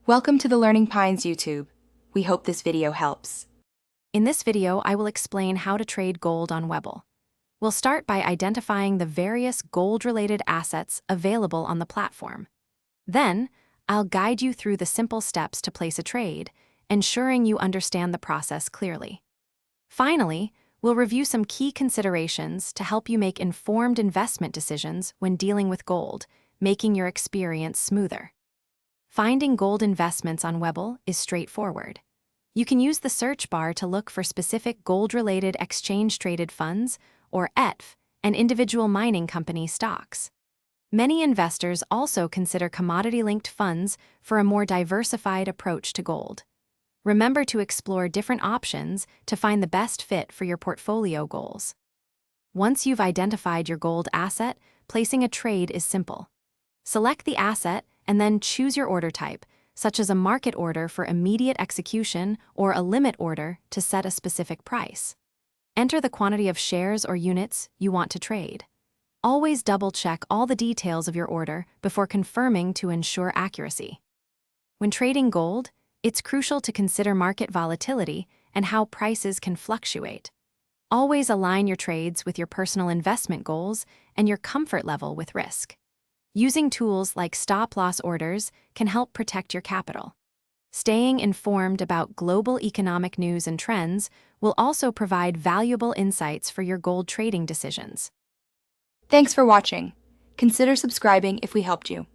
Welcome to the Learning Pines YouTube. We hope this video helps. In this video, I will explain how to trade gold on Webull. We'll start by identifying the various gold-related assets available on the platform. Then, I'll guide you through the simple steps to place a trade, ensuring you understand the process clearly. Finally, we'll review some key considerations to help you make informed investment decisions when dealing with gold, making your experience smoother. Finding gold investments on Webull is straightforward. You can use the search bar to look for specific gold-related exchange-traded funds, or ETF, and individual mining company stocks. Many investors also consider commodity-linked funds for a more diversified approach to gold. Remember to explore different options to find the best fit for your portfolio goals. Once you've identified your gold asset, placing a trade is simple. Select the asset and then choose your order type, such as a market order for immediate execution or a limit order to set a specific price. Enter the quantity of shares or units you want to trade. Always double-check all the details of your order before confirming to ensure accuracy. When trading gold, it's crucial to consider market volatility and how prices can fluctuate. Always align your trades with your personal investment goals and your comfort level with risk. Using tools like stop-loss orders can help protect your capital. Staying informed about global economic news and trends will also provide valuable insights for your gold trading decisions. Thanks for watching. Consider subscribing if we helped you.